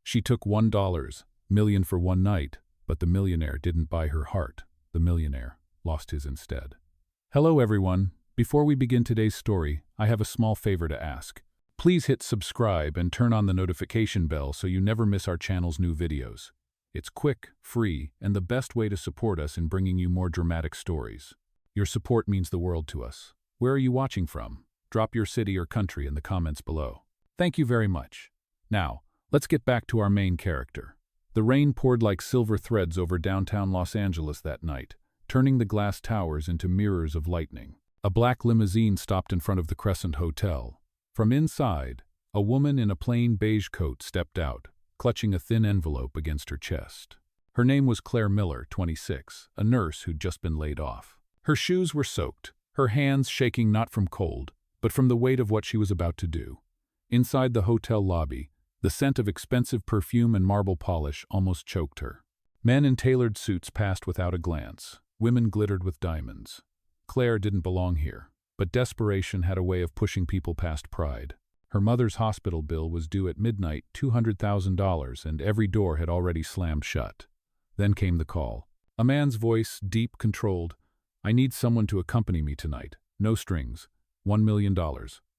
She took $1 million for one night, but the millionaire didn't buy her heart. The millionaire lost his instead. Hello everyone. Before we begin today's story, I have a small favor to ask. Please hit subscribe and turn on the notification bell so you never miss our channel's new videos. It's quick, free, and the best way to support us in bringing you more dramatic stories. Your support means the world to us. Where are you watching from? Drop your city or country in the comments below. Thank you very much. Now, let's get back to our main character. The rain poured like silver threads over downtown Los Angeles that night, turning the glass towers into mirrors of lightning. A black limousine stopped in front of the Crescent Hotel. From inside, a woman in a plain beige coat stepped out, clutching a thin envelope against her chest. Her name was Claire Miller, 26, a nurse who'd just been laid off. Her shoes were soaked, her hands shaking not from cold, but from the weight of what she was about to do. Inside the hotel lobby, the scent of expensive perfume and marble polish almost choked her. Men in tailored suits passed without a glance. Women glittered with diamonds. Claire didn't belong here, but desperation had a way of pushing people past pride. Her mother's hospital bill was due at midnight, $200,000, and every door had already slammed shut. Then came the call. A man's voice, deep, controlled. I need someone to accompany me tonight. No strings. $1 million.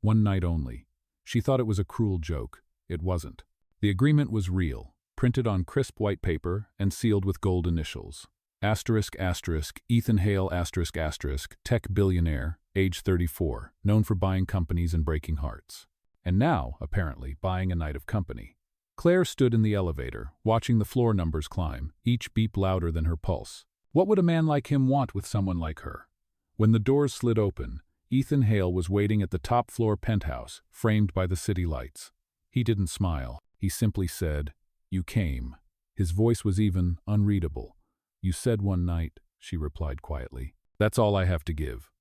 One night only. She thought it was a cruel joke. It wasn't. The agreement was real, printed on crisp white paper and sealed with gold initials. Asterisk, asterisk, Ethan Hale, asterisk, asterisk, tech billionaire, age 34, known for buying companies and breaking hearts. And now, apparently, buying a night of company. Claire stood in the elevator, watching the floor numbers climb, each beep louder than her pulse. What would a man like him want with someone like her? When the doors slid open, Ethan Hale was waiting at the top-floor penthouse, framed by the city lights. He didn't smile. He simply said, "You came." His voice was even unreadable. "You said one night," she replied quietly. "That's all I have to give."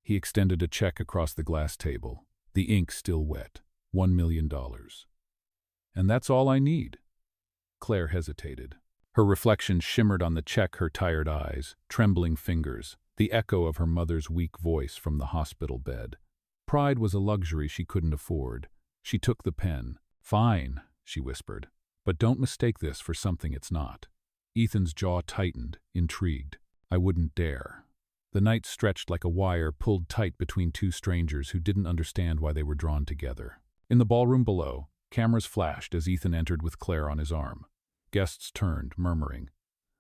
He extended a check across the glass table, the ink still wet. $1 million. "And that's all I need." Claire hesitated. Her reflection shimmered on the check, her tired eyes, trembling fingers, the echo of her mother's weak voice from the hospital bed. Pride was a luxury she couldn't afford. She took the pen. "Fine," she whispered, "but don't mistake this for something it's not." Ethan's jaw tightened, intrigued. "I wouldn't dare." The night stretched like a wire pulled tight between two strangers who didn't understand why they were drawn together. In the ballroom below, cameras flashed as Ethan entered with Claire on his arm. Guests turned, murmuring.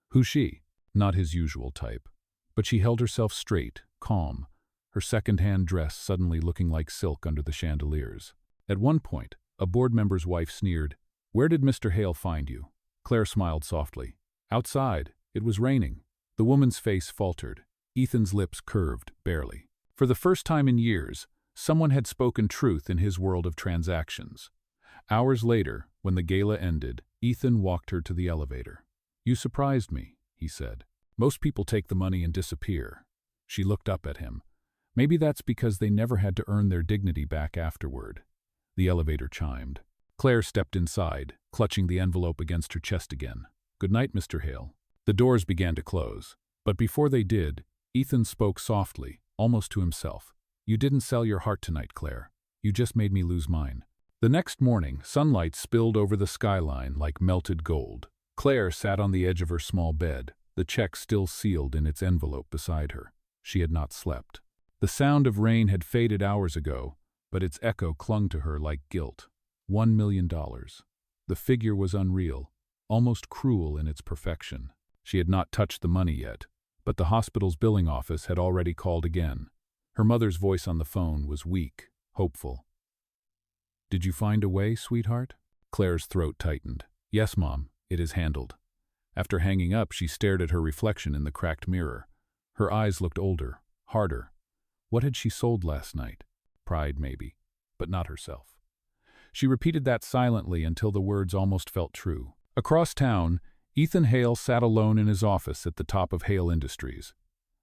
Who's she? Not his usual type. But she held herself straight, calm, her second-hand dress suddenly looking like silk under the chandeliers. At one point, a board member's wife sneered, "Where did Mr. Hale find you?" Claire smiled softly. "Outside. It was raining." The woman's face faltered. Ethan's lips curved, barely. For the first time in years, someone had spoken truth in his world of transactions. Hours later, when the gala ended, Ethan walked her to the elevator. "You surprised me," he said. "Most people take the money and disappear." She looked up at him. Maybe that's because they never had to earn their dignity back afterward. The elevator chimed. Claire stepped inside, clutching the envelope against her chest again. "Good night, Mr. Hale." The doors began to close. But before they did, Ethan spoke softly, almost to himself. "You didn't sell your heart tonight, Claire. You just made me lose mine." The next morning, sunlight spilled over the skyline like melted gold. Claire sat on the edge of her small bed, the check still sealed in its envelope beside her. She had not slept. The sound of rain had faded hours ago, but its echo clung to her like guilt. $1 million. The figure was unreal, almost cruel in its perfection. She had not touched the money yet, but the hospital's billing office had already called again. Her mother's voice on the phone was weak, hopeful. "Did you find a way, sweetheart?" Claire's throat tightened. "Yes, Mom, it is handled." After hanging up, she stared at her reflection in the cracked mirror. Her eyes looked older, harder. What had she sold last night? Pride, maybe, but not herself. She repeated that silently until the words almost felt true. Across town, Ethan Hale sat alone in his office at the top of Hale Industries.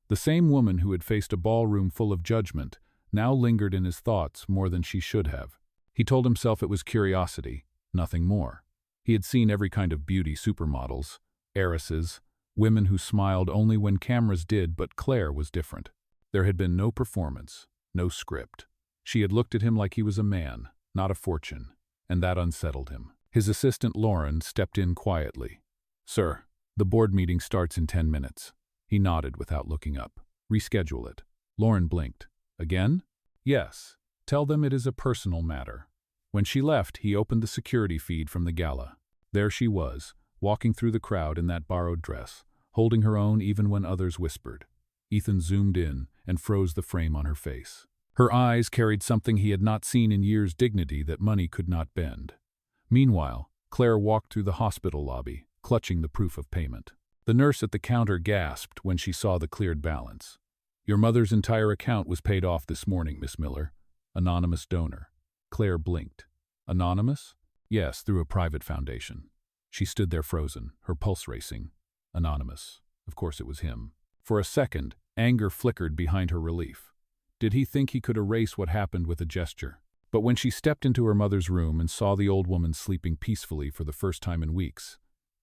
The same woman who had faced a ballroom full of judgment now lingered in his thoughts more than she should have. He told himself it was curiosity, nothing more. He had seen every kind of beauty supermodels, heiresses, women who smiled only when cameras did, but Claire was different. There had been no performance, no script. She had looked at him like he was a man, not a fortune, and that unsettled him. His assistant Lauren stepped in quietly. "Sir, the board meeting starts in 10 minutes. He nodded without looking up. "Reschedule it." Lauren blinked. "Again?" "Yes. Tell them it is a personal matter." When she left, he opened the security feed from the gala. There she was, walking through the crowd in that borrowed dress, holding her own even when others whispered. Ethan zoomed in and froze the frame on her face. Her eyes carried something he had not seen in years, dignity that money could not bend. Meanwhile, Claire walked through the hospital lobby, clutching the proof of payment. The nurse at the counter gasped when she saw the cleared balance. "Your mother's entire account was paid off this morning, Miss Miller. Anonymous donor." Claire blinked. "Anonymous?" "Yes, through a private foundation." She stood there frozen, her pulse racing. Anonymous. Of course it was him. For a second, anger flickered behind her relief. Did he think he could erase what happened with a gesture? But when she stepped into her mother's room and saw the old woman sleeping peacefully for the first time in weeks,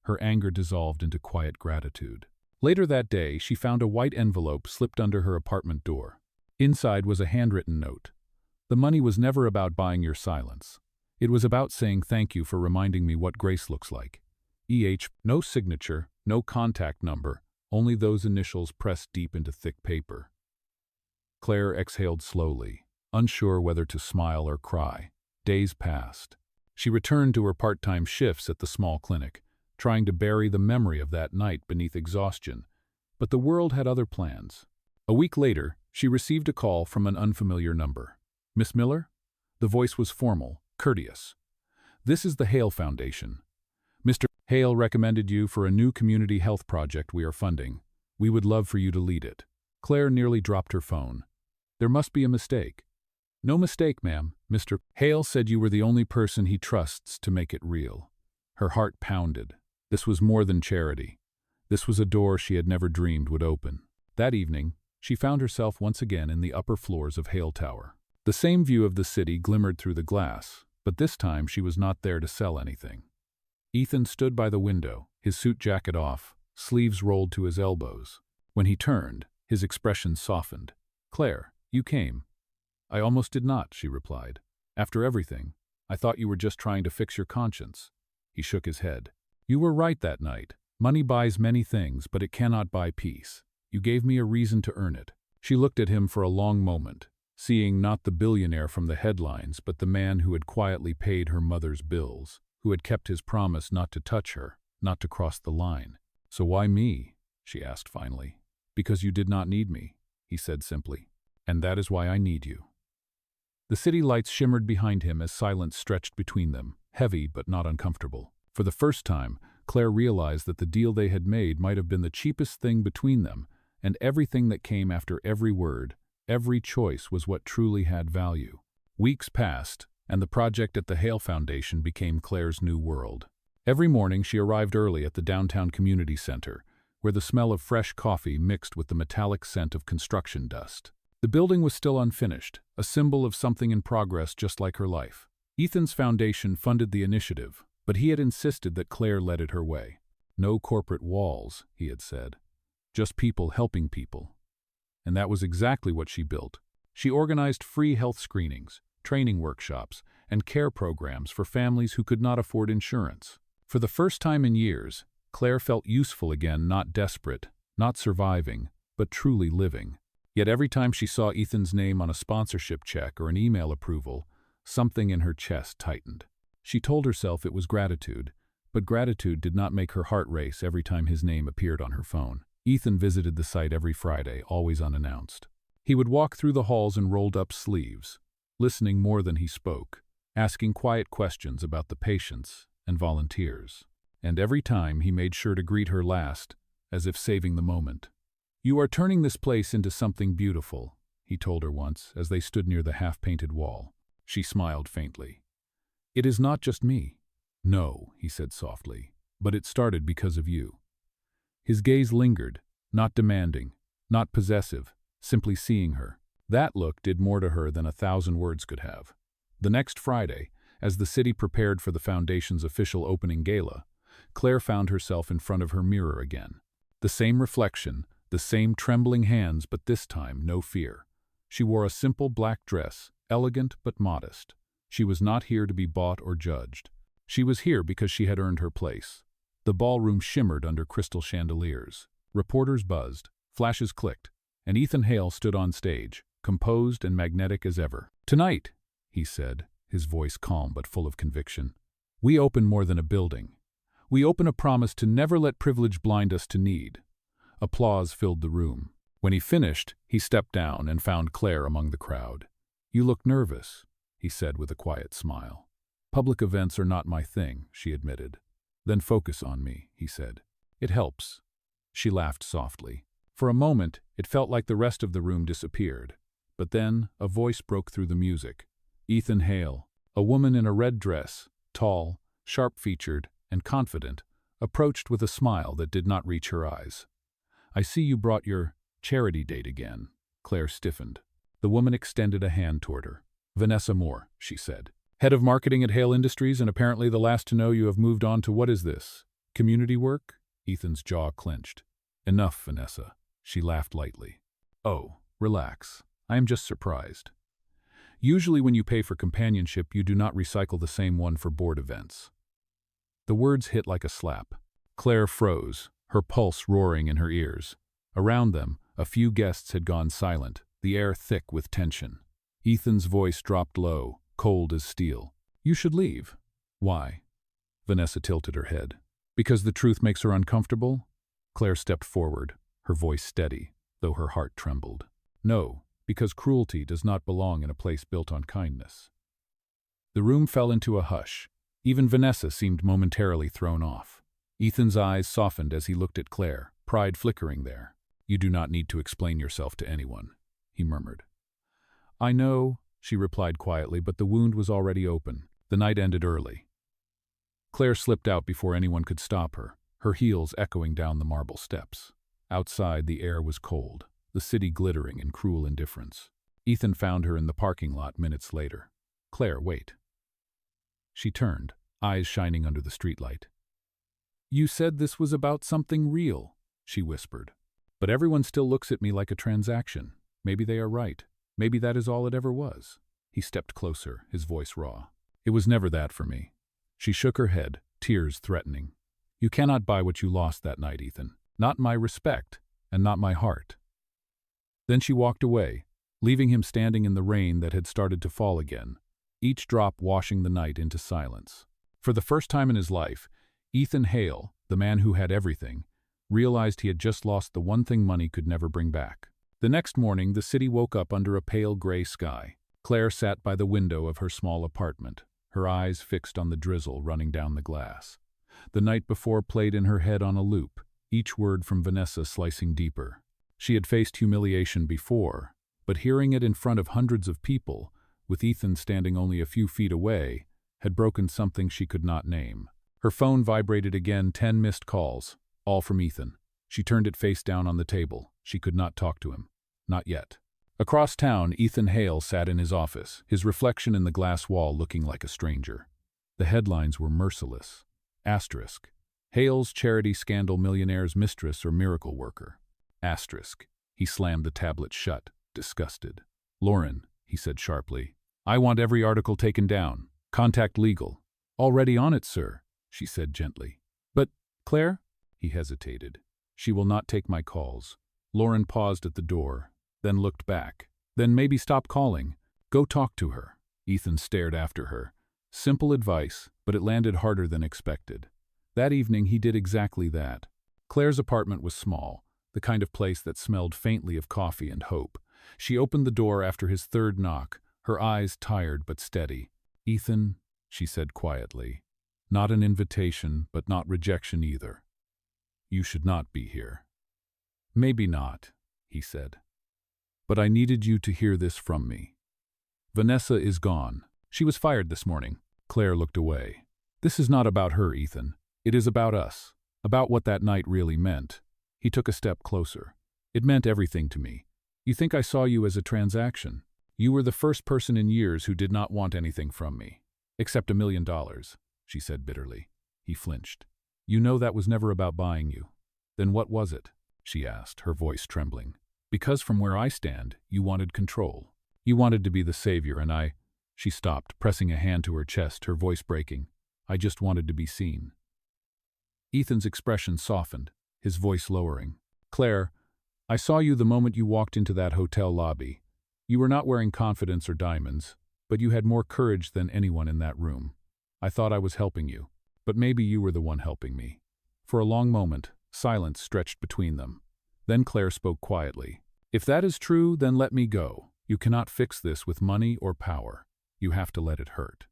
her anger dissolved into quiet gratitude. Later that day, she found a white envelope slipped under her apartment door. Inside was a handwritten note. "The money was never about buying your silence. It was about saying thank you for reminding me what grace looks like. E.H. No signature, no contact number, only those initials pressed deep into thick paper." Claire exhaled slowly, unsure whether to smile or cry. Days passed. She returned to her part-time shifts at the small clinic, trying to bury the memory of that night beneath exhaustion, but the world had other plans. A week later, she received a call from an unfamiliar number. "Miss Miller?" The voice was formal, courteous. "This is the Hale Foundation. Mr. Hale recommended you for a new community health project we are funding. We would love for you to lead it." Claire nearly dropped her phone. "There must be a mistake." "No mistake, ma'am. Mr. Hale said you were the only person he trusts to make it real." Her heart pounded. This was more than charity. This was a door she had never dreamed would open. That evening, she found herself once again in the upper floors of Hale Tower. The same view of the city glimmered through the glass, but this time she was not there to sell anything. Ethan stood by the window, his suit jacket off, sleeves rolled to his elbows. When he turned, his expression softened. "Claire, you came." "I almost did not," she replied. "After everything, I thought you were just trying to fix your conscience." He shook his head. "You were right that night. Money buys many things, but it cannot buy peace. You gave me a reason to earn it." She looked at him for a long moment, seeing not the billionaire from the headlines, but the man who had quietly paid her mother's bills, who had kept his promise not to touch her, not to cross the line. "So why me?" she asked finally. "Because you did not need me," he said simply. "And that is why I need you." The city lights shimmered behind him as silence stretched between them, heavy but not uncomfortable. For the first time, Claire realized that the deal they had made might have been the cheapest thing between them, and everything that came after every word, every choice was what truly had value. Weeks passed, and the project at the Hale Foundation became Claire's new world. Every morning she arrived early at the downtown community center, where the smell of fresh coffee mixed with the metallic scent of construction dust. The building was still unfinished, a symbol of something in progress just like her life. Ethan's foundation funded the initiative, but he had insisted that Claire led it her way. "No corporate walls," he had said. "Just people helping people." And that was exactly what she built. She organized free health screenings, training workshops, and care programs for families who could not afford insurance. For the first time in years, Claire felt useful again, not desperate, not surviving, but truly living. Yet every time she saw Ethan's name on a sponsorship check or an email approval, something in her chest tightened. She told herself it was gratitude, but gratitude did not make her heart race every time his name appeared on her phone. Ethan visited the site every Friday, always unannounced. He would walk through the halls in rolled-up sleeves, listening more than he spoke, asking quiet questions about the patients and volunteers. And every time he made sure to greet her last, as if saving the moment. "You are turning this place into something beautiful," he told her once as they stood near the half-painted wall. She smiled faintly. "It is not just me." "No," he said softly, "but it started because of you." His gaze lingered, not demanding, not possessive, simply seeing her. That look did more to her than 1,000 words could have. The next Friday, as the city prepared for the Foundation's official opening gala, Claire found herself in front of her mirror again. The same reflection, the same trembling hands, but this time no fear. She wore a simple black dress, elegant but modest. She was not here to be bought or judged. She was here because she had earned her place. The ballroom shimmered under crystal chandeliers. Reporters buzzed, flashes clicked, and Ethan Hale stood on stage, composed and magnetic as ever. "Tonight," he said, his voice calm but full of conviction, "we open more than a building. We open a promise to never let privilege blind us to need." Applause filled the room. When he finished, he stepped down and found Claire among the crowd. "You look nervous," he said with a quiet smile. "Public events are not my thing," she admitted. "Then focus on me," he said. "It helps." She laughed softly. For a moment, it felt like the rest of the room disappeared. But then, a voice broke through the music. Ethan Hale, a woman in a red dress, tall, sharp-featured, and confident, approached with a smile that did not reach her eyes. "I see you brought your charity date again." Claire stiffened. The woman extended a hand toward her. "Vanessa Moore," she said. "Head of marketing at Hale Industries, and apparently the last to know you have moved on to what is this? Community work?" Ethan's jaw clenched. "Enough, Vanessa." She laughed lightly. "Oh, relax. I am just surprised. Usually when you pay for companionship, you do not recycle the same one for board events." The words hit like a slap. Claire froze, her pulse roaring in her ears. Around them, a few guests had gone silent, the air thick with tension. Ethan's voice dropped low, cold as steel. "You should leave." "Why?" Vanessa tilted her head. "Because the truth makes her uncomfortable?" Claire stepped forward, her voice steady, though her heart trembled. "No, because cruelty does not belong in a place built on kindness." The room fell into a hush. Even Vanessa seemed momentarily thrown off. Ethan's eyes softened as he looked at Claire, pride flickering there. "You do not need to explain yourself to anyone," he murmured. "I know," she replied quietly, but the wound was already open. The night ended early. Claire slipped out before anyone could stop her, her heels echoing down the marble steps. Outside, the air was cold, the city glittering in cruel indifference. Ethan found her in the parking lot minutes later. "Claire, wait." She turned, eyes shining under the streetlight. "You said this was about something real," she whispered. "But everyone still looks at me like a transaction. Maybe they are right. Maybe that is all it ever was." He stepped closer, his voice raw. "It was never that for me." She shook her head, tears threatening. "You cannot buy what you lost that night, Ethan. Not my respect, and not my heart." Then she walked away, leaving him standing in the rain that had started to fall again, each drop washing the night into silence. For the first time in his life, Ethan Hale, the man who had everything, realized he had just lost the one thing money could never bring back. The next morning, the city woke up under a pale gray sky. Claire sat by the window of her small apartment, her eyes fixed on the drizzle running down the glass. The night before played in her head on a loop, each word from Vanessa slicing deeper. She had faced humiliation before, but hearing it in front of hundreds of people, with Ethan standing only a few feet away, had broken something she could not name. Her phone vibrated again, 10 missed calls, all from Ethan. She turned it face down on the table. She could not talk to him. Not yet. Across town, Ethan Hale sat in his office, his reflection in the glass wall looking like a stranger. The headlines were merciless. Asterisk. Hale's charity scandal, millionaire's mistress or miracle worker. Asterisk. He slammed the tablet shut, disgusted. "Lauren," he said sharply, "I want every article taken down. Contact legal." "Already on it, sir," she said gently. "But, Claire?" He hesitated. "She will not take my calls." Lauren paused at the door, then looked back. "Then maybe stop calling. Go talk to her." Ethan stared after her. Simple advice, but it landed harder than expected. That evening he did exactly that. Claire's apartment was small, the kind of place that smelled faintly of coffee and hope. She opened the door after his third knock, her eyes tired but steady. "Ethan," she said quietly, "not an invitation, but not rejection either. You should not be here." "Maybe not," he said. "But I needed you to hear this from me. Vanessa is gone. She was fired this morning." Claire looked away. "This is not about her, Ethan. It is about us, about what that night really meant." He took a step closer. "It meant everything to me. You think I saw you as a transaction? You were the first person in years who did not want anything from me. Except $1 million, she said bitterly. He flinched. "You know that was never about buying you." "Then what was it?" she asked, her voice trembling. "Because from where I stand, you wanted control. You wanted to be the savior, and I—" She stopped, pressing a hand to her chest, her voice breaking. I just wanted to be seen." Ethan's expression softened, his voice lowering. "Claire, I saw you the moment you walked into that hotel lobby. You were not wearing confidence or diamonds, but you had more courage than anyone in that room. I thought I was helping you, but maybe you were the one helping me." For a long moment, silence stretched between them. Then Claire spoke quietly. "If that is true, then let me go. You cannot fix this with money or power. You have to let it hurt."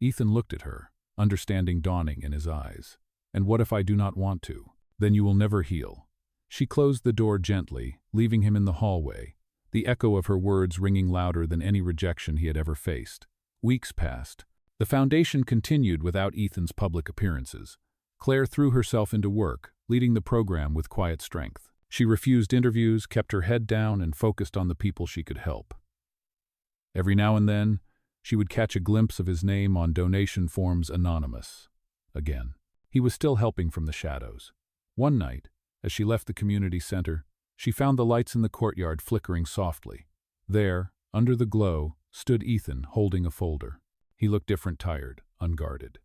Ethan looked at her, understanding dawning in his eyes. "And what if I do not want to? Then you will never heal." She closed the door gently, leaving him in the hallway, the echo of her words ringing louder than any rejection he had ever faced. Weeks passed. The foundation continued without Ethan's public appearances. Claire threw herself into work, leading the program with quiet strength. She refused interviews, kept her head down, and focused on the people she could help. Every now and then, she would catch a glimpse of his name on donation forms anonymous. Again, he was still helping from the shadows. One night, as she left the community center, she found the lights in the courtyard flickering softly. There, under the glow, stood Ethan holding a folder. He looked different, tired, unguarded.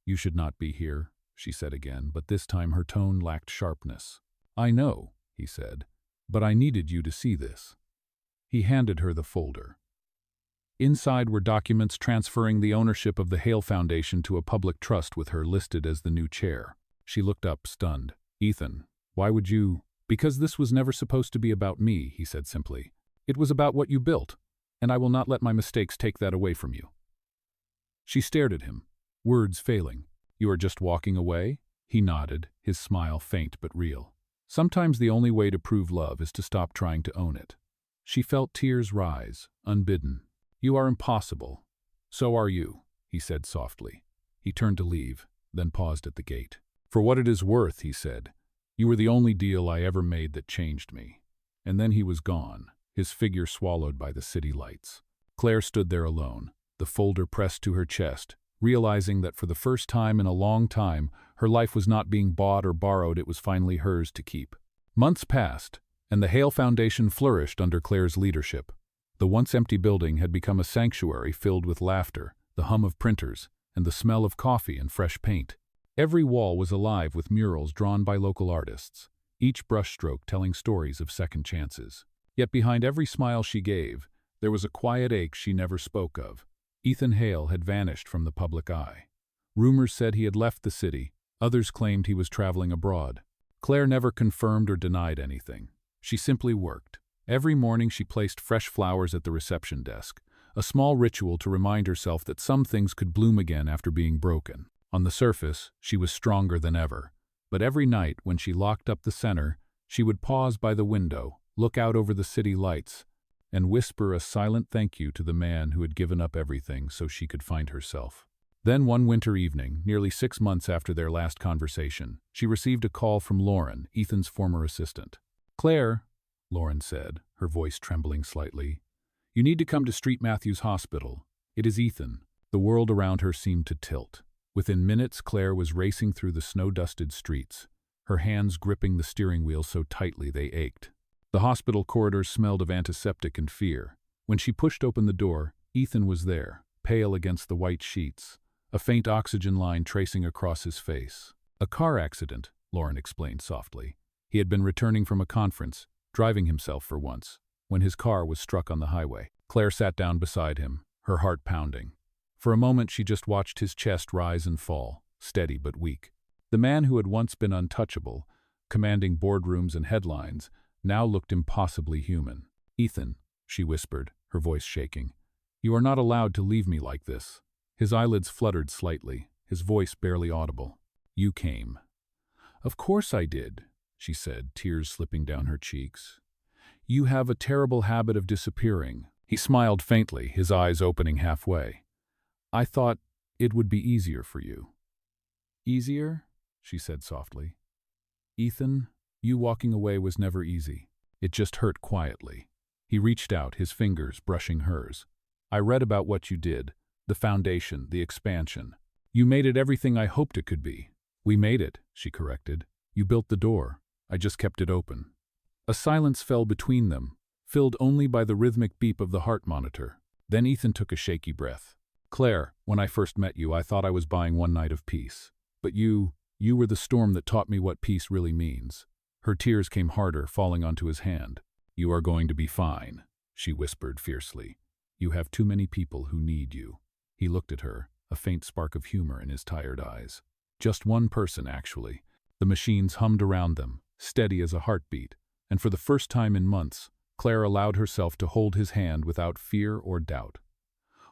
"You should not be here," she said again, but this time her tone lacked sharpness. "I know," he said, "but I needed you to see this." He handed her the folder. Inside were documents transferring the ownership of the Hale Foundation to a public trust with her listed as the new chair. She looked up, stunned. "Ethan, why would you—" "Because this was never supposed to be about me," he said simply. "It was about what you built, and I will not let my mistakes take that away from you." She stared at him, words failing. "You are just walking away?" He nodded, his smile faint but real. "Sometimes the only way to prove love is to stop trying to own it." She felt tears rise, unbidden. "You are impossible." "So are you," he said softly. He turned to leave, then paused at the gate. "For what it is worth," he said, "you were the only deal I ever made that changed me." And then he was gone, his figure swallowed by the city lights. Claire stood there alone, the folder pressed to her chest, realizing that for the first time in a long time, her life was not being bought or borrowed, it was finally hers to keep. Months passed, and the Hale Foundation flourished under Claire's leadership. The once empty building had become a sanctuary filled with laughter, the hum of printers, and the smell of coffee and fresh paint. Every wall was alive with murals drawn by local artists, each brushstroke telling stories of second chances. Yet behind every smile she gave, there was a quiet ache she never spoke of. Ethan Hale had vanished from the public eye. Rumors said he had left the city, others claimed he was traveling abroad. Claire never confirmed or denied anything. She simply worked. Every morning she placed fresh flowers at the reception desk, a small ritual to remind herself that some things could bloom again after being broken. On the surface, she was stronger than ever, but every night when she locked up the center, she would pause by the window, look out over the city lights, and whisper a silent thank you to the man who had given up everything so she could find herself. Then one winter evening, nearly 6 months after their last conversation, she received a call from Lauren, Ethan's former assistant. "Claire," Lauren said, her voice trembling slightly, "you need to come to St. Matthew's Hospital. It is Ethan." The world around her seemed to tilt. Within minutes, Claire was racing through the snow-dusted streets, her hands gripping the steering wheel so tightly they ached. The hospital corridors smelled of antiseptic and fear. When she pushed open the door, Ethan was there, pale against the white sheets, a faint oxygen line tracing across his face. "A car accident," Lauren explained softly. He had been returning from a conference, driving himself for once, when his car was struck on the highway. Claire sat down beside him, her heart pounding. For a moment she just watched his chest rise and fall, steady but weak. The man who had once been untouchable, commanding boardrooms and headlines, now looked impossibly human. "Ethan," she whispered, her voice shaking, "you are not allowed to leave me like this." His eyelids fluttered slightly, his voice barely audible. "You came." "Of course I did," she said, tears slipping down her cheeks. "You have a terrible habit of disappearing." He smiled faintly, his eyes opening halfway. "I thought it would be easier for you." "Easier?" she said softly. "Ethan, you walking away was never easy. It just hurt quietly." He reached out, his fingers brushing hers. "I read about what you did, the foundation, the expansion. You made it everything I hoped it could be." "We made it," she corrected. "You built the door. I just kept it open." A silence fell between them, filled only by the rhythmic beep of the heart monitor. Then Ethan took a shaky breath. Claire, when I first met you, I thought I was buying one night of peace. But you were the storm that taught me what peace really means. Her tears came harder, falling onto his hand. You are going to be fine, she whispered fiercely. You have too many people who need you. He looked at her, a faint spark of humor in his tired eyes. Just one person, actually. The machines hummed around them, steady as a heartbeat, and for the first time in months, Claire allowed herself to hold his hand without fear or doubt.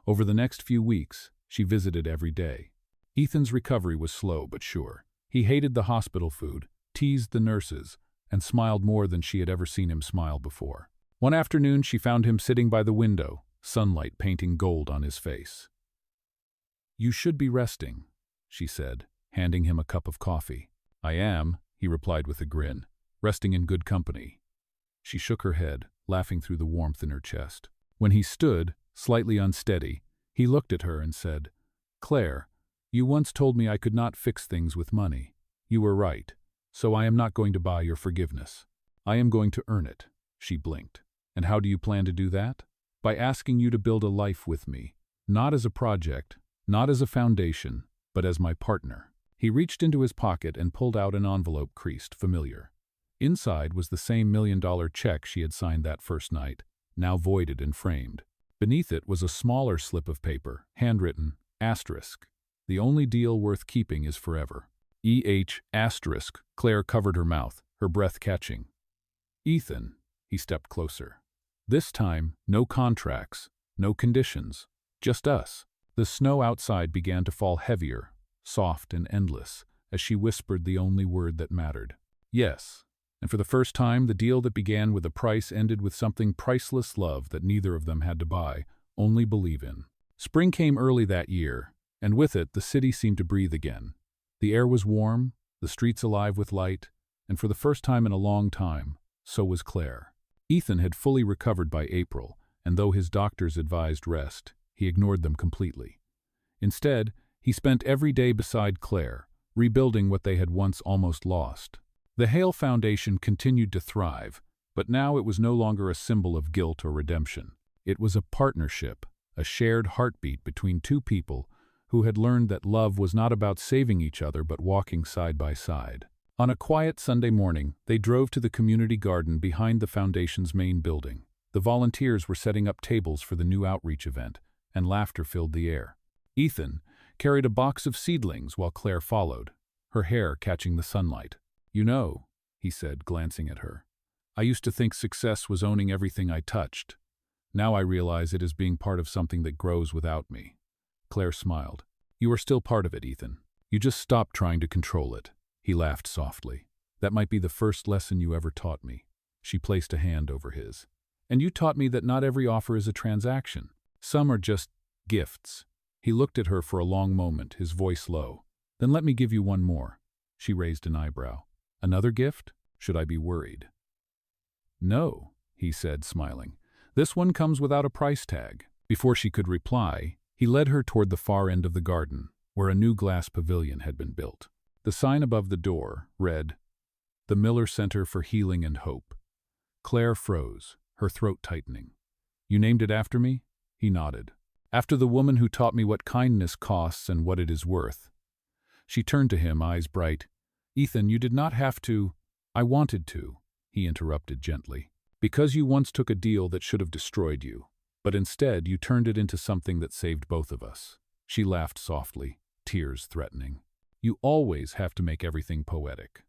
Over the next few weeks, she visited every day. Ethan's recovery was slow but sure. He hated the hospital food, teased the nurses, and smiled more than she had ever seen him smile before. One afternoon, she found him sitting by the window, sunlight painting gold on his face. "You should be resting," she said, handing him a cup of coffee. "I am," he replied with a grin, "resting in good company." She shook her head, laughing through the warmth in her chest. When he stood, slightly unsteady, he looked at her and said, "Claire, you once told me I could not fix things with money. You were right, so I am not going to buy your forgiveness. I am going to earn it." She blinked. "And how do you plan to do that?" "By asking you to build a life with me, not as a project, not as a foundation, but as my partner." He reached into his pocket and pulled out an envelope creased, familiar. Inside was the same $1 million check she had signed that first night, now voided and framed. Beneath it was a smaller slip of paper, handwritten, asterisk. "The only deal worth keeping is forever." Asterisk. Claire covered her mouth, her breath catching. "Ethan," he stepped closer. "This time, no contracts, no conditions, just us." The snow outside began to fall heavier, soft and endless, as she whispered the only word that mattered. "Yes." And for the first time, the deal that began with a price ended with something priceless: love that neither of them had to buy, only believe in. Spring came early that year, and with it the city seemed to breathe again. The air was warm, the streets alive with light, and for the first time in a long time, so was Claire. Ethan had fully recovered by April, and though his doctors advised rest, he ignored them completely. Instead, he spent every day beside Claire, rebuilding what they had once almost lost. The Hale Foundation continued to thrive, but now it was no longer a symbol of guilt or redemption. It was a partnership, a shared heartbeat between two people who had learned that love was not about saving each other but walking side by side. On a quiet Sunday morning, they drove to the community garden behind the foundation's main building. The volunteers were setting up tables for the new outreach event, and laughter filled the air. Ethan carried a box of seedlings while Claire followed, her hair catching the sunlight. "You know," he said, glancing at her, "I used to think success was owning everything I touched. Now I realize it is being part of something that grows without me." Claire smiled. "You are still part of it, Ethan. You just stopped trying to control it." He laughed softly. "That might be the first lesson you ever taught me." She placed a hand over his. "And you taught me that not every offer is a transaction. Some are just gifts." He looked at her for a long moment, his voice low. "Then let me give you one more." She raised an eyebrow. "Another gift? Should I be worried?" "No," he said, smiling. "This one comes without a price tag." Before she could reply, he led her toward the far end of the garden, where a new glass pavilion had been built. The sign above the door read, "The Miller Center for Healing and Hope." Claire froze, her throat tightening. "You named it after me?" He nodded. "After the woman who taught me what kindness costs and what it is worth." She turned to him, eyes bright. "Ethan, you did not have to." "I wanted to," he interrupted gently. "Because you once took a deal that should have destroyed you, but instead you turned it into something that saved both of us." She laughed softly, tears threatening. "You always have to make everything poetic."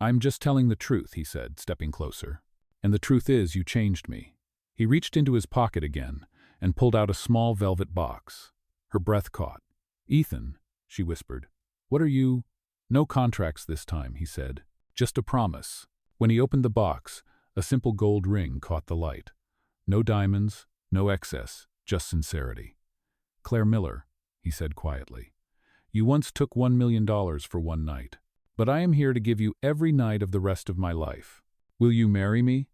"I'm just telling the truth," he said, stepping closer. "And the truth is, you changed me." He reached into his pocket again and pulled out a small velvet box. Her breath caught. "Ethan," she whispered, "what are you—" "No contracts this time," he said. "Just a promise." When he opened the box, a simple gold ring caught the light. No diamonds, no excess, just sincerity. "Claire Miller," he said quietly, "you once took $1 million for one night, but I am here to give you every night of the rest of my life. Will you marry me?"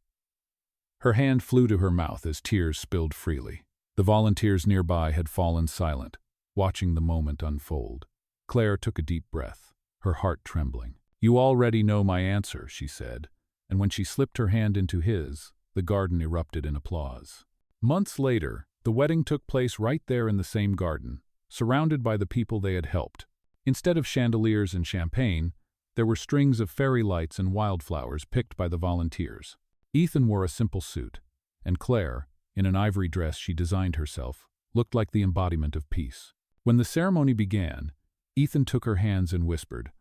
Her hand flew to her mouth as tears spilled freely. The volunteers nearby had fallen silent, watching the moment unfold. Claire took a deep breath, her heart trembling. "You already know my answer," she said, and when she slipped her hand into his, the garden erupted in applause. Months later, The wedding took place right there in the same garden, surrounded by the people they had helped. Instead of chandeliers and champagne, there were strings of fairy lights and wildflowers picked by the volunteers. Ethan wore a simple suit, and Claire, in an ivory dress she designed herself, looked like the embodiment of peace. When the ceremony began, Ethan took her hands and whispered,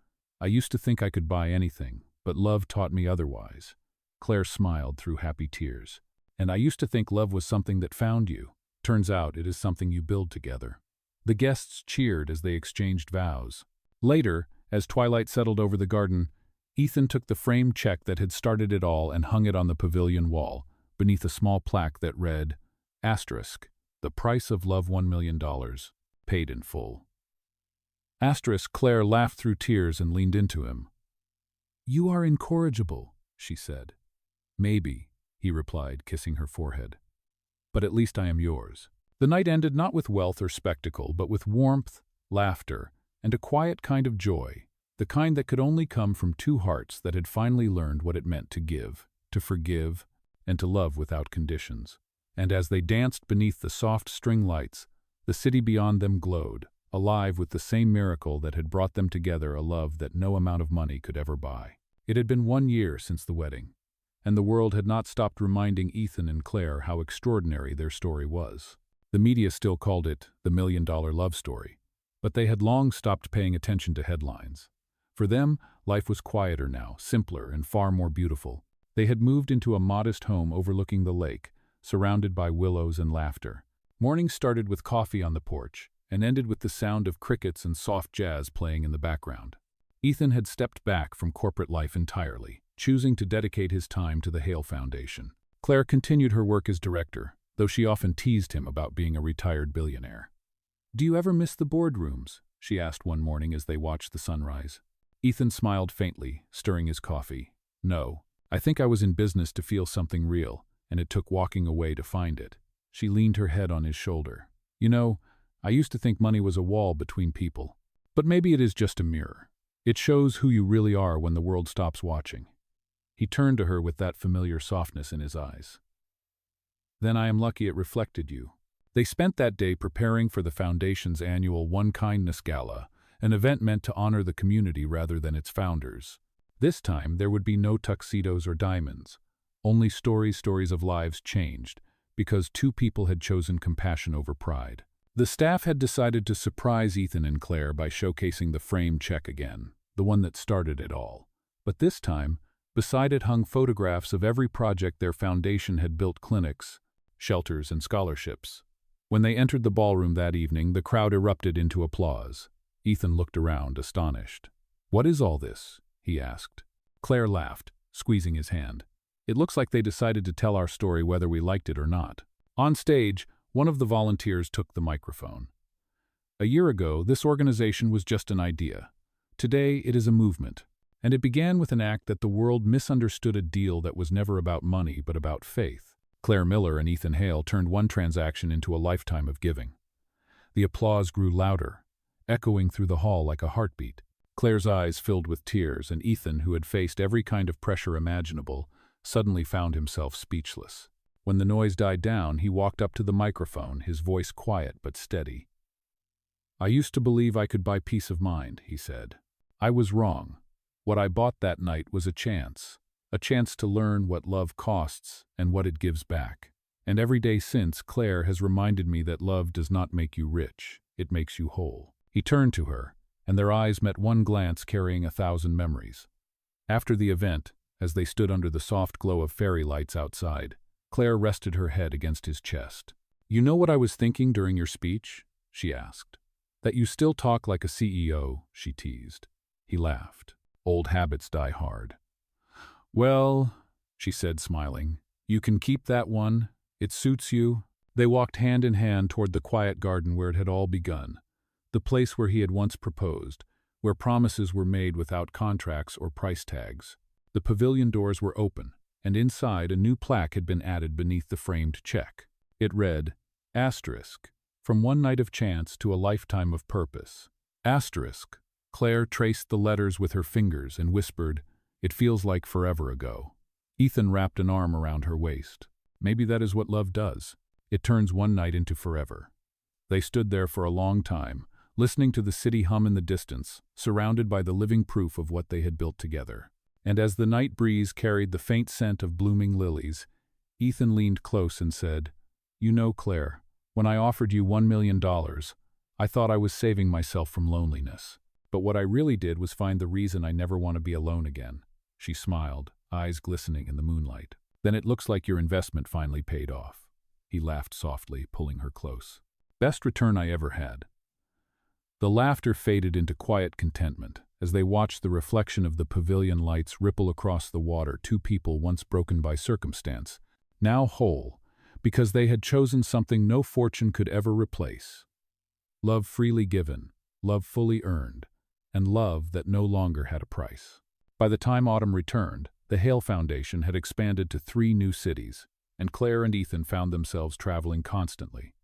"I used to think I could buy anything, but love taught me otherwise." Claire smiled through happy tears. "And I used to think love was something that found you. Turns out it is something you build together." The guests cheered as they exchanged vows. Later, as twilight settled over the garden, Ethan took the framed check that had started it all and hung it on the pavilion wall, beneath a small plaque that read, Asterisk, the price of love $1 million, paid in full. Asterisk, Claire laughed through tears and leaned into him. "You are incorrigible," she said. "Maybe," he replied, kissing her forehead. "But at least I am yours." The night ended not with wealth or spectacle, but with warmth, laughter, and a quiet kind of joy, the kind that could only come from two hearts that had finally learned what it meant to give, to forgive, and to love without conditions. And as they danced beneath the soft string lights, the city beyond them glowed, alive with the same miracle that had brought them together, a love that no amount of money could ever buy. It had been 1 year since the wedding, and the world had not stopped reminding Ethan and Claire how extraordinary their story was. The media still called it the $1 million love story, but they had long stopped paying attention to headlines. For them, life was quieter now, simpler and far more beautiful. They had moved into a modest home overlooking the lake, surrounded by willows and laughter. Mornings started with coffee on the porch, and ended with the sound of crickets and soft jazz playing in the background. Ethan had stepped back from corporate life entirely, choosing to dedicate his time to the Hale Foundation. Claire continued her work as director, though she often teased him about being a retired billionaire. "Do you ever miss the boardrooms?" she asked one morning as they watched the sunrise. Ethan smiled faintly, stirring his coffee. "No, I think I was in business to feel something real, and it took walking away to find it." She leaned her head on his shoulder. "You know, I used to think money was a wall between people. But maybe it is just a mirror. It shows who you really are when the world stops watching." He turned to her with that familiar softness in his eyes. "Then I am lucky it reflected you." They spent that day preparing for the Foundation's annual One Kindness Gala, an event meant to honor the community rather than its founders. This time, there would be no tuxedos or diamonds. Only stories of lives changed, because two people had chosen compassion over pride. The staff had decided to surprise Ethan and Claire by showcasing the framed check again, the one that started it all. But this time, beside it hung photographs of every project their foundation had built: clinics, shelters, and scholarships. When they entered the ballroom that evening, the crowd erupted into applause. Ethan looked around, astonished. "What is all this?" he asked. Claire laughed, squeezing his hand. "It looks like they decided to tell our story whether we liked it or not." On stage, one of the volunteers took the microphone. "A year ago, this organization was just an idea. Today, it is a movement. And it began with an act that the world misunderstood, a deal that was never about money but about faith." Claire Miller and Ethan Hale turned one transaction into a lifetime of giving. The applause grew louder, echoing through the hall like a heartbeat. Claire's eyes filled with tears, and Ethan, who had faced every kind of pressure imaginable, suddenly found himself speechless. When the noise died down, he walked up to the microphone, his voice quiet but steady. "I used to believe I could buy peace of mind," he said. "I was wrong. What I bought that night was a chance to learn what love costs and what it gives back. And every day since, Claire has reminded me that love does not make you rich, it makes you whole." He turned to her, and their eyes met one glance carrying 1,000 memories. After the event, as they stood under the soft glow of fairy lights outside, Claire rested her head against his chest. "You know what I was thinking during your speech?" she asked. "That you still talk like a CEO," she teased. He laughed. "Old habits die hard." "Well," she said, smiling, "you can keep that one. It suits you." They walked hand in hand toward the quiet garden where it had all begun, the place where he had once proposed, where promises were made without contracts or price tags. The pavilion doors were open, and inside a new plaque had been added beneath the framed check. It read, Asterisk, from one night of chance to a lifetime of purpose. Asterisk. Claire traced the letters with her fingers and whispered, "It feels like forever ago." Ethan wrapped an arm around her waist. "Maybe that is what love does. It turns one night into forever. They stood there for a long time, listening to the city hum in the distance, surrounded by the living proof of what they had built together. And as the night breeze carried the faint scent of blooming lilies, Ethan leaned close and said, "You know, Claire, when I offered you $1 million, I thought I was saving myself from loneliness. But what I really did was find the reason I never want to be alone again." She smiled, eyes glistening in the moonlight. "Then it looks like your investment finally paid off." He laughed softly, pulling her close. "Best return I ever had." The laughter faded into quiet contentment as they watched the reflection of the pavilion lights ripple across the water. Two people once broken by circumstance, now whole, because they had chosen something no fortune could ever replace. Love freely given, love fully earned, and love that no longer had a price. By the time autumn returned, the Hale Foundation had expanded to 3 new cities, and Claire and Ethan found themselves traveling constantly.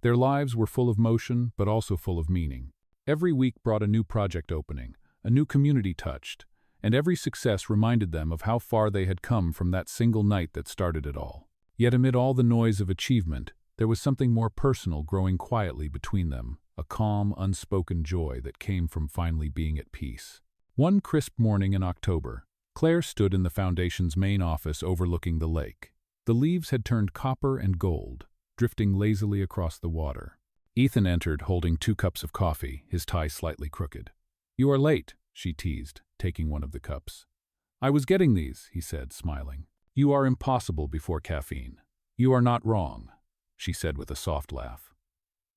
Their lives were full of motion, but also full of meaning. Every week brought a new project opening, a new community touched, and every success reminded them of how far they had come from that single night that started it all. Yet amid all the noise of achievement, there was something more personal growing quietly between them, a calm, unspoken joy that came from finally being at peace. One crisp morning in October, Claire stood in the Foundation's main office overlooking the lake. The leaves had turned copper and gold, drifting lazily across the water. Ethan entered holding 2 cups of coffee, his tie slightly crooked. "You are late," she teased, taking one of the cups. "I was getting these," he said, smiling. "You are impossible before caffeine." "You are not wrong," she said with a soft laugh.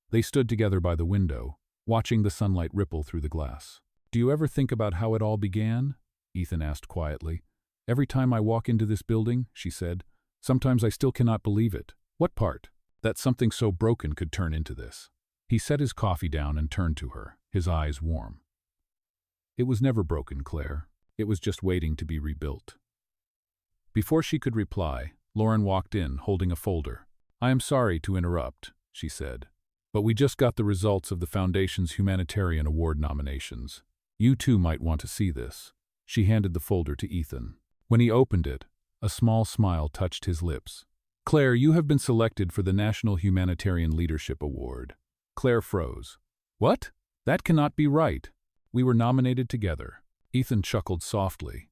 They stood together by the window, watching the sunlight ripple through the glass. "Do you ever think about how it all began?" Ethan asked quietly. "Every time I walk into this building," she said, "sometimes I still cannot believe it." "What part?" "That something so broken could turn into this." He set his coffee down and turned to her, his eyes warm. "It was never broken, Claire. It was just waiting to be rebuilt." Before she could reply, Lauren walked in, holding a folder. "I am sorry to interrupt," she said, "but we just got the results of the Foundation's Humanitarian Award nominations. You too might want to see this." She handed the folder to Ethan. When he opened it, a small smile touched his lips. "Claire, you have been selected for the National Humanitarian Leadership Award." Claire froze. "What? That cannot be right. We were nominated together." Ethan chuckled softly.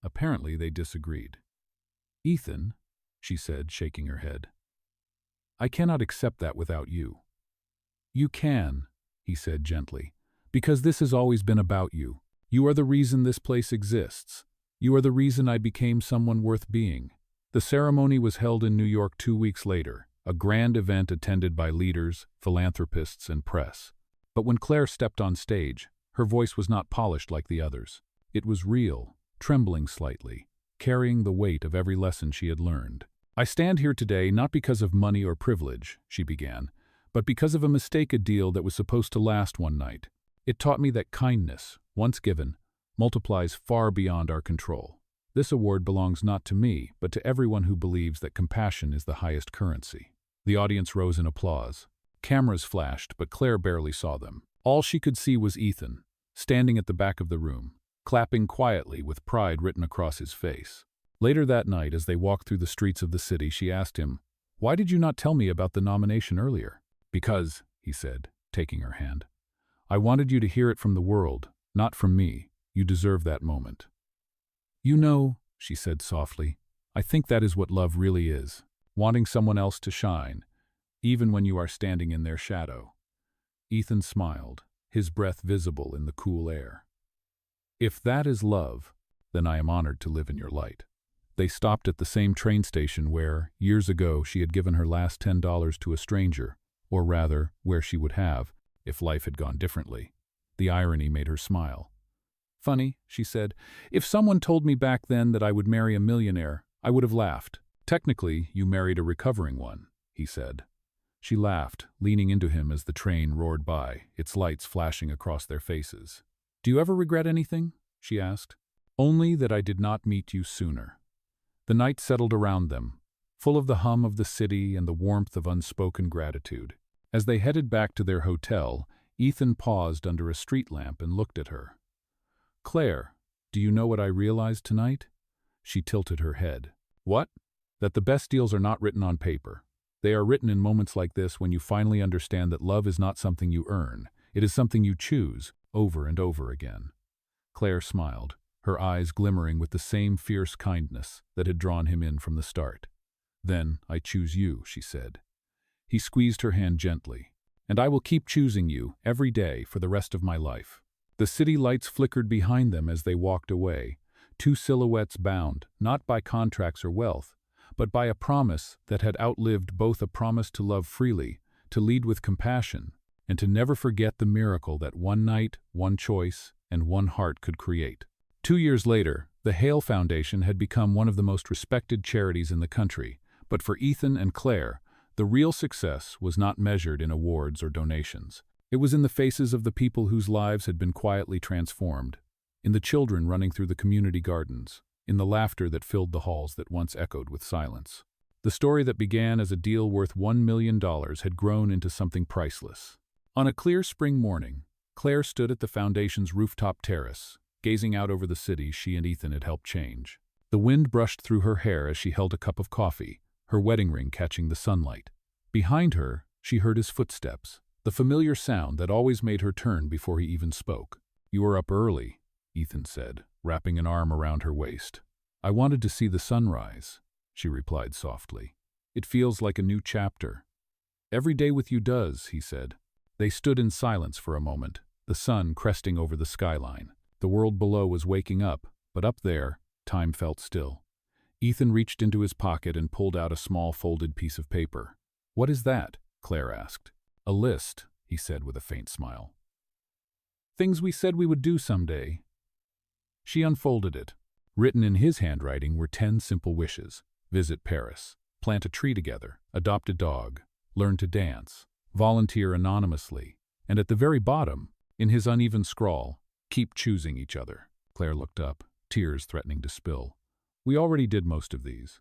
Apparently they disagreed. "Ethan," she said, shaking her head, "I cannot accept that without you." "You can," he said gently, "because this has always been about you. You are the reason this place exists. You are the reason I became someone worth being." The ceremony was held in New York 2 weeks later, a grand event attended by leaders, philanthropists, and press. But when Claire stepped on stage, her voice was not polished like the others. It was real, trembling slightly, carrying the weight of every lesson she had learned. "I stand here today not because of money or privilege," she began, "but because of a mistake, a deal that was supposed to last one night. It taught me that kindness, once given, multiplies far beyond our control. This award belongs not to me, but to everyone who believes that compassion is the highest currency." The audience rose in applause. Cameras flashed, but Claire barely saw them. All she could see was Ethan, standing at the back of the room, clapping quietly with pride written across his face. Later that night, as they walked through the streets of the city, she asked him, "Why did you not tell me about the nomination earlier?" "Because," he said, taking her hand, "I wanted you to hear it from the world, not from me. You deserve that moment." "You know," she said softly, "I think that is what love really is, wanting someone else to shine, even when you are standing in their shadow." Ethan smiled, his breath visible in the cool air. "If that is love, then I am honored to live in your light." They stopped at the same train station where, years ago, she had given her last $10 to a stranger, or rather, where she would have, if life had gone differently. The irony made her smile. "Funny," she said, "if someone told me back then that I would marry a millionaire, I would have laughed." "Technically, you married a recovering one," he said. She laughed, leaning into him as the train roared by, its lights flashing across their faces. "Do you ever regret anything?" she asked. "Only that I did not meet you sooner." The night settled around them, full of the hum of the city and the warmth of unspoken gratitude. As they headed back to their hotel, Ethan paused under a street lamp and looked at her. "Claire, do you know what I realized tonight?" She tilted her head. "What?" "That the best deals are not written on paper. They are written in moments like this when you finally understand that love is not something you earn. It is something you choose, over and over again. Claire smiled, her eyes glimmering with the same fierce kindness that had drawn him in from the start. "Then I choose you," she said. He squeezed her hand gently. "And I will keep choosing you, every day, for the rest of my life." The city lights flickered behind them as they walked away, two silhouettes bound, not by contracts or wealth, but by a promise that had outlived both, a promise to love freely, to lead with compassion, and to never forget the miracle that one night, one choice, and one heart could create. 2 years later, the Hale Foundation had become one of the most respected charities in the country, but for Ethan and Claire, the real success was not measured in awards or donations. It was in the faces of the people whose lives had been quietly transformed, in the children running through the community gardens, in the laughter that filled the halls that once echoed with silence. The story that began as a deal worth $1 million had grown into something priceless. On a clear spring morning, Claire stood at the foundation's rooftop terrace, gazing out over the city she and Ethan had helped change. The wind brushed through her hair as she held a cup of coffee, her wedding ring catching the sunlight. Behind her, she heard his footsteps, the familiar sound that always made her turn before he even spoke. "You are up early," Ethan said, wrapping an arm around her waist. "I wanted to see the sunrise," she replied softly. "It feels like a new chapter." "Every day with you does," he said. They stood in silence for a moment, the sun cresting over the skyline. The world below was waking up, but up there, time felt still. Ethan reached into his pocket and pulled out a small folded piece of paper. "What is that?" Claire asked. "A list," he said with a faint smile. "Things we said we would do someday." She unfolded it. Written in his handwriting were 10 simple wishes. Visit Paris, plant a tree together, adopt a dog, learn to dance, volunteer anonymously, and at the very bottom, in his uneven scrawl, keep choosing each other. Claire looked up, tears threatening to spill. "We already did most of these."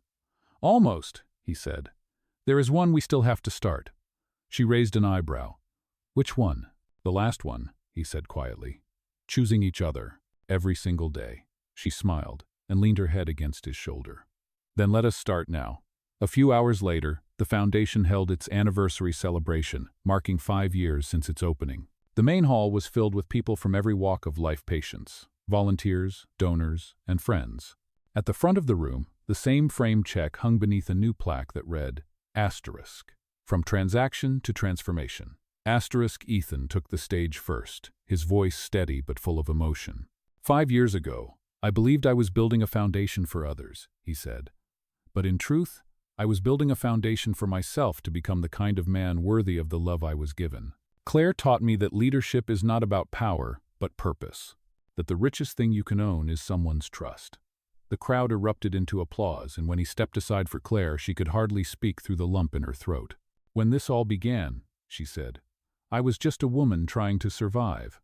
"Almost," he said. "There is one we still have to start." She raised an eyebrow. "Which one?" "The last one," he said quietly. "Choosing each other, every single day." She smiled and leaned her head against his shoulder. "Then let us start now." A few hours later, the foundation held its anniversary celebration, marking 5 years since its opening. The main hall was filled with people from every walk of life: patients, volunteers, donors, and friends. At the front of the room, the same framed check hung beneath a new plaque that read, Asterisk, from transaction to transformation. Ethan took the stage first, his voice steady but full of emotion. "5 years ago, I believed I was building a foundation for others," he said. "But in truth, I was building a foundation for myself to become the kind of man worthy of the love I was given." Claire taught me that leadership is not about power, but purpose. That the richest thing you can own is someone's trust. The crowd erupted into applause, and when he stepped aside for Claire, she could hardly speak through the lump in her throat. "When this all began," she said, "I was just a woman trying to survive.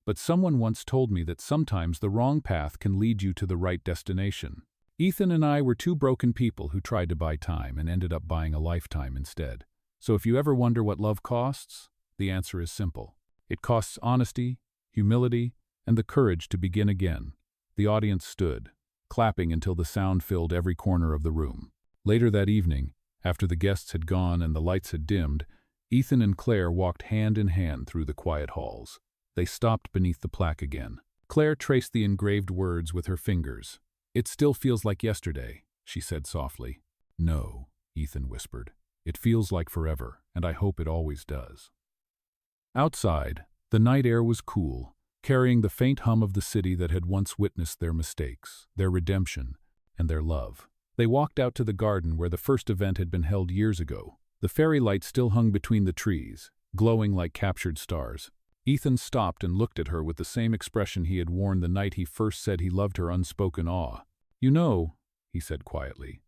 But someone once told me that sometimes the wrong path can lead you to the right destination." Ethan and I were 2 broken people who tried to buy time and ended up buying a lifetime instead. So if you ever wonder what love costs, the answer is simple. It costs honesty, humility, and the courage to begin again. The audience stood, clapping until the sound filled every corner of the room. Later that evening, after the guests had gone and the lights had dimmed, Ethan and Claire walked hand in hand through the quiet halls. They stopped beneath the plaque again. Claire traced the engraved words with her fingers. "It still feels like yesterday," she said softly. "No," Ethan whispered. "It feels like forever, and I hope it always does." Outside, the night air was cool, carrying the faint hum of the city that had once witnessed their mistakes, their redemption, and their love. They walked out to the garden where the first event had been held years ago. The fairy lights still hung between the trees, glowing like captured stars. Ethan stopped and looked at her with the same expression he had worn the night he first said he loved her, unspoken awe. "You know," he said quietly,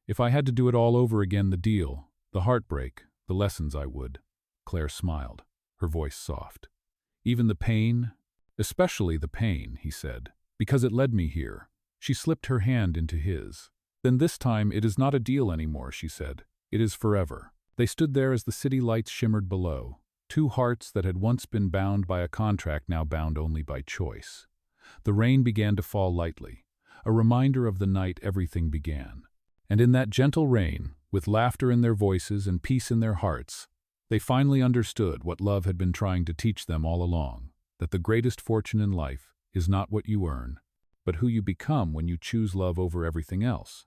"if I had to do it all over again, the deal, the heartbreak, the lessons, I would." Claire smiled, her voice soft. "Even the pain?" "Especially the pain," he said, "because it led me here." She slipped her hand into his. "Then this time it is not a deal anymore," she said. "It is forever." They stood there as the city lights shimmered below. 2 hearts that had once been bound by a contract now bound only by choice. The rain began to fall lightly, a reminder of the night everything began. And in that gentle rain, With laughter in their voices and peace in their hearts, they finally understood what love had been trying to teach them all along, that the greatest fortune in life is not what you earn, but who you become when you choose love over everything else.